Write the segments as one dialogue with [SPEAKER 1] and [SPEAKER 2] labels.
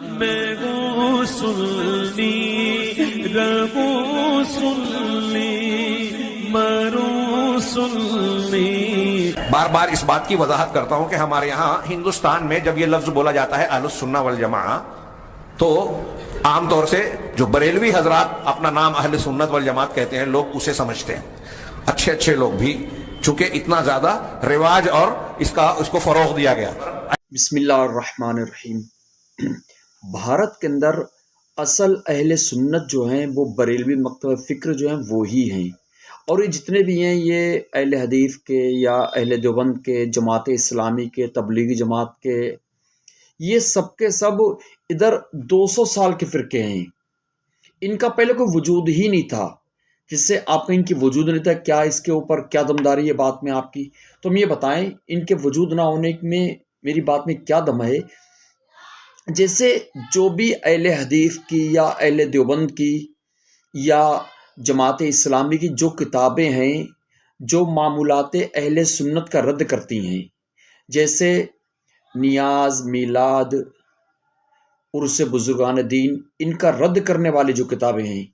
[SPEAKER 1] میں غسلی غسلی مرسلی۔
[SPEAKER 2] بار بار اس بات کی وضاحت کرتا ہوں کہ ہمارے یہاں ہندوستان میں جب یہ لفظ بولا جاتا ہے اہل السنہ والجماعہ، تو عام طور سے جو بریلوی حضرات اپنا نام اہل سنت والجماعت کہتے ہیں، لوگ اسے سمجھتے ہیں، اچھے لوگ بھی، چونکہ اتنا زیادہ رواج اور اس کو فروغ دیا گیا۔
[SPEAKER 3] بسم اللہ الرحمن الرحیم۔ بھارت کے اندر اصل اہل سنت جو ہیں وہ بریلوی مکتب فکر جو ہیں وہی ہیں، اور یہ جتنے بھی ہیں یہ اہل حدیث کے یا اہل دیوبند کے، جماعت اسلامی کے، تبلیغی جماعت کے، یہ سب کے سب ادھر 200 سال کے فرقے ہیں۔ ان کا پہلے کوئی وجود ہی نہیں تھا، جس سے آپ کا ان کی وجود نہیں تھا، کیا اس کے اوپر کیا دمداری ہے بات میں آپ کی؟ تم یہ بتائیں ان کے وجود نہ ہونے میں میری بات میں کیا دم ہے؟ جیسے جو بھی اہل حدیث کی یا اہل دیوبند کی یا جماعت اسلامی کی جو کتابیں ہیں جو معمولات اہل سنت کا رد کرتی ہیں، جیسے نیاز، میلاد، عرس بزرگان دین، ان کا رد کرنے والی جو کتابیں ہیں،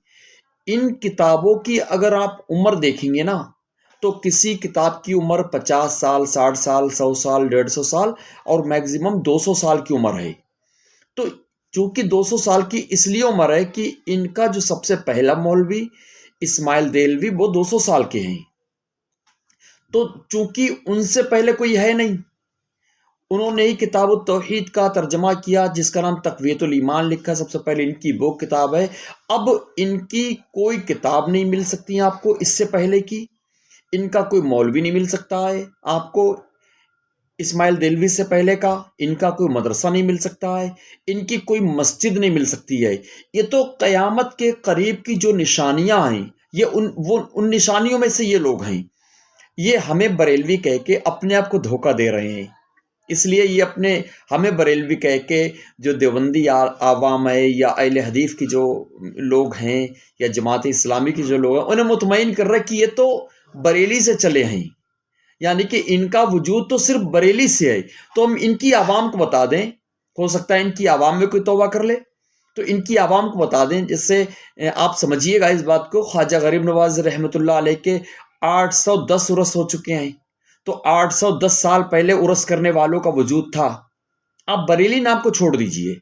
[SPEAKER 3] ان کتابوں کی اگر آپ عمر دیکھیں گے نا تو کسی کتاب کی عمر 50 سال، 60 سال، 100 سال، 150 سال اور میکزیمم 200 سال کی عمر ہے۔ تو چونکہ 200 سال کی اس لیے عمر ہے کہ ان کا جو سب سے پہلا مولوی اسماعیل دہلوی وہ 200 سال کے ہیں، تو چونکہ ان سے پہلے کوئی ہے نہیں، انہوں نے ہی کتاب التوحید کا ترجمہ کیا جس کا نام تقویۃ الایمان لکھا، سب سے پہلے ان کی وہ کتاب ہے۔ اب ان کی کوئی کتاب نہیں مل سکتی آپ کو اس سے پہلے کی، ان کا کوئی مولوی نہیں مل سکتا ہے آپ کو اسماعیل دہلوی سے پہلے کا، ان کا کوئی مدرسہ نہیں مل سکتا ہے، ان کی کوئی مسجد نہیں مل سکتی ہے۔ یہ تو قیامت کے قریب کی جو نشانیاں ہیں، یہ ان نشانیوں میں سے یہ لوگ ہیں۔ یہ ہمیں بریلوی کہہ کے اپنے آپ کو دھوکہ دے رہے ہیں، اس لیے یہ ہمیں بریلوی کہہ کے جو دیوبندی عوام ہے یا اہل حدیث کی جو لوگ ہیں یا جماعت اسلامی کی جو لوگ ہیں، انہیں مطمئن کر رہا ہے کہ یہ تو بریلی سے چلے ہیں، یعنی کہ ان کا وجود تو صرف بریلی سے ہے۔ تو ہم ان کی عوام کو بتا دیں، ہو سکتا ہے ان کی عوام میں کوئی توبہ کر لے، تو ان کی عوام کو بتا دیں، جس سے آپ سمجھیے گا اس بات کو۔ خواجہ غریب نواز رحمۃ اللہ علیہ کے 810 عرس ہو چکے ہیں، تو 810 سال پہلے عرس کرنے والوں کا وجود تھا۔ آپ بریلی نام کو چھوڑ دیجئے،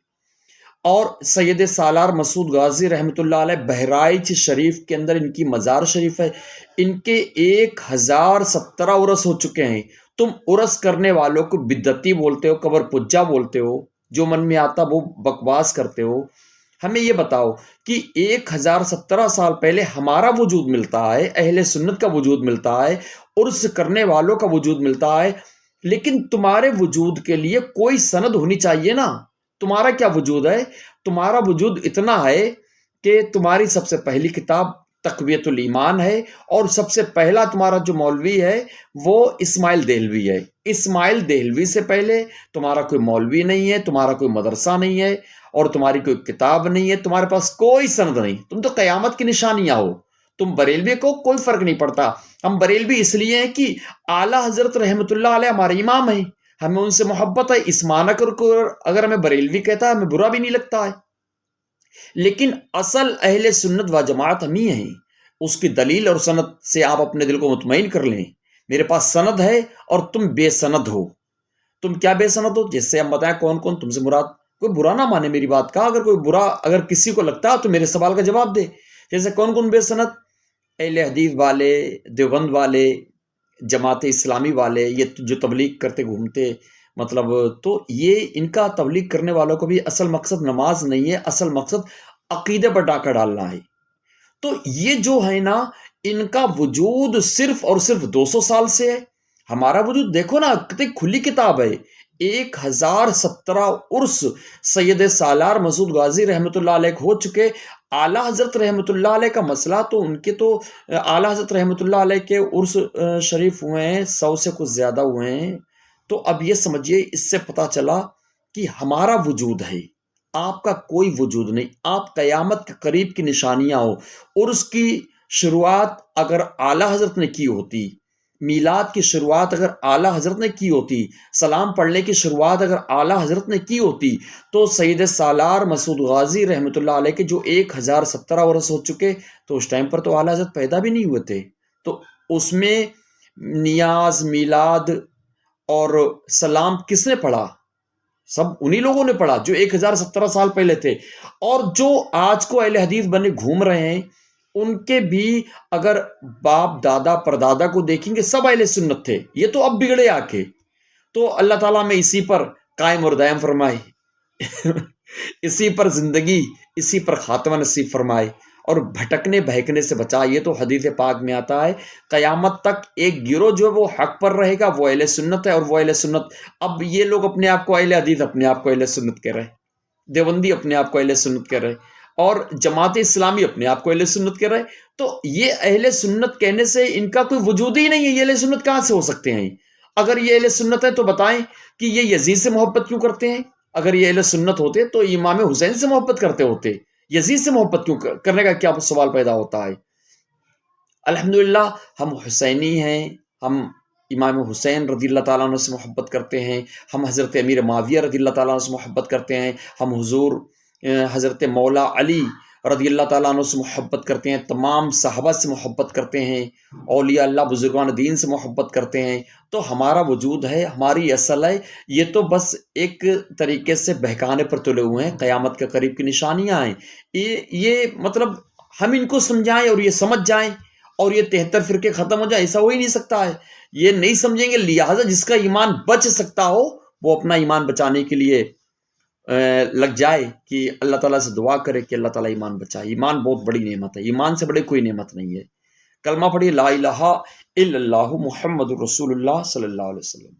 [SPEAKER 3] اور سید سالار مسعود غازی رحمۃ اللہ علیہ بہرائچ شریف کے اندر ان کی مزار شریف ہے، ان کے 1017 عرس ہو چکے ہیں۔ تم عرس کرنے والوں کو بدعتی بولتے ہو، قبر پجا بولتے ہو، جو من میں آتا وہ بکواس کرتے ہو۔ ہمیں یہ بتاؤ کہ 1017 سال پہلے ہمارا وجود ملتا ہے، اہل سنت کا وجود ملتا ہے، عرس کرنے والوں کا وجود ملتا ہے، لیکن تمہارے وجود کے لیے کوئی سند ہونی چاہیے نا۔ تمہارا کیا وجود ہے؟ تمہارا وجود اتنا ہے کہ تمہاری سب سے پہلی کتاب تقویۃ الایمان ہے، اور سب سے پہلا تمہارا جو مولوی ہے وہ اسماعیل دہلوی ہے۔ اسماعیل دہلوی سے پہلے تمہارا کوئی مولوی نہیں ہے، تمہارا کوئی مدرسہ نہیں ہے، اور تمہاری کوئی کتاب نہیں ہے، تمہارے پاس کوئی سند نہیں، تم تو قیامت کی نشانیاں ہو۔ تم بریلوی کو کوئی فرق نہیں پڑتا۔ ہم بریلوی اس لیے ہیں کہ اعلیٰ حضرت رحمۃ اللہ علیہ ہمارے امام ہیں، ہمیں ان سے محبت ہے، اس معنی کو اگر ہمیں بریلوی کہتا ہے ہمیں برا بھی نہیں لگتا ہے، لیکن اصل اہل سنت و جماعت ہم ہی ہیں۔ اس کی دلیل اور سند سے آپ اپنے دل کو مطمئن کر لیں، میرے پاس سند ہے اور تم بے سند ہو۔ تم کیا بے سند ہو؟ جس سے ہم بتائیں کون کون تم سے مراد۔ کوئی برا نہ مانے میری بات کا، اگر کسی کو لگتا ہے تو میرے سوال کا جواب دے۔ جیسے کون کون بے سند؟ اہل حدیث والے، دیوبند والے، جماعت اسلامی والے، یہ جو تبلیغ کرتے گھومتے، مطلب تو یہ ان کا تبلیغ کرنے والوں کو بھی اصل مقصد نماز نہیں ہے، اصل مقصد عقیدے پر ڈاکہ ڈالنا ہے۔ تو یہ جو ہے نا، ان کا وجود صرف اور صرف 200 سال سے ہے۔ ہمارا وجود دیکھو نا، کتنی کھلی کتاب ہے، 1017 عرس سید سالار مسعود غازی رحمۃ اللہ علیہ ہو چکے۔ اعلیٰ حضرت رحمۃ اللہ علیہ کا مسئلہ تو ان کے تو اعلیٰ حضرت رحمۃ اللہ علیہ کے عرس شریف ہوئے ہیں 100 سے کچھ زیادہ ہوئے ہیں۔ تو اب یہ سمجھیے، اس سے پتہ چلا کہ ہمارا وجود ہے، آپ کا کوئی وجود نہیں۔ آپ قیامت کے قریب کی نشانیاں ہو، اور اس کی شروعات اگر اعلیٰ حضرت نے کی ہوتی میلاد کی شروعات اگر اعلیٰ حضرت نے کی ہوتی، سلام پڑھنے کی شروعات اگر اعلیٰ حضرت نے کی ہوتی، تو سید سالار مسعود غازی رحمۃ اللہ علیہ کے جو 1017 برس ہو چکے، تو اس ٹائم پر تو اعلیٰ حضرت پیدا بھی نہیں ہوئے تھے، تو اس میں نیاز، میلاد اور سلام کس نے پڑھا؟ سب انہی لوگوں نے پڑھا جو 1017 سال پہلے تھے. اور جو آج کو اہل حدیث بنے گھوم رہے ہیں، ان کے بھی اگر باپ دادا پردادا کو دیکھیں گے سب اہل سنت تھے، یہ تو اب بگڑے آ کے. تو اللہ تعالیٰ میں اسی پر قائم اور دائم فرمائے اسی پر زندگی، اسی پر خاتمہ نصیب فرمائے اور بھٹکنے بہکنے سے بچائے. یہ تو حدیث پاک میں آتا ہے قیامت تک ایک گروہ جو ہے وہ حق پر رہے گا، وہ اہل سنت ہے. اور وہ اہل سنت، اب یہ لوگ اپنے آپ کو اہل حدیث، اپنے آپ کو اہل سنت کہہ رہے، دیوبندی اپنے آپ کو اہل سنت کہہ رہے، اور جماعت اسلامی اپنے آپ کو اہل سنت کہہ رہے. تو یہ اہل سنت کہنے سے ان کا کوئی وجود ہی نہیں ہے. یہ اہل سنت کہاں سے ہو سکتے ہیں؟ اگر یہ اہل سنت ہے تو بتائیں کہ یہ یزید سے محبت کیوں کرتے ہیں؟ اگر یہ اہل سنت ہوتے تو امام حسین سے محبت کرتے ہوتے، یزید سے محبت کیوں کرنے کا کیا سوال پیدا ہوتا ہے؟ الحمدللہ ہم حسینی ہیں، ہم امام حسین رضی اللہ تعالیٰ عنہ سے محبت کرتے ہیں، ہم حضرت امیر معاویہ رضی اللہ تعالیٰ عنہ سے محبت کرتے ہیں، ہم حضور حضرت مولا علی رضی اللہ تعالیٰ عنہ سے محبت کرتے ہیں، تمام صحابہ سے محبت کرتے ہیں، اولیاء اللہ بزرگان دین سے محبت کرتے ہیں. تو ہمارا وجود ہے، ہماری اصل ہے. یہ تو بس ایک طریقے سے بہکانے پر تلے ہوئے ہیں، قیامت کے قریب کی نشانیاں ہیں. یہ مطلب ہم ان کو سمجھائیں اور یہ سمجھ جائیں اور یہ 73 فرقے ختم ہو جائیں، ایسا ہو ہی نہیں سکتا ہے. یہ نہیں سمجھیں گے. لہٰذا جس کا ایمان بچ سکتا ہو وہ اپنا ایمان بچانے کے لیے لگ جائے کہ اللہ تعالیٰ سے دعا کرے کہ اللہ تعالیٰ ایمان بچائے. ایمان بہت بڑی نعمت ہے، ایمان سے بڑے کوئی نعمت نہیں ہے. کلمہ پڑھیے لا الہ الا اللہ محمد الرسول اللہ صلی اللہ علیہ وسلم.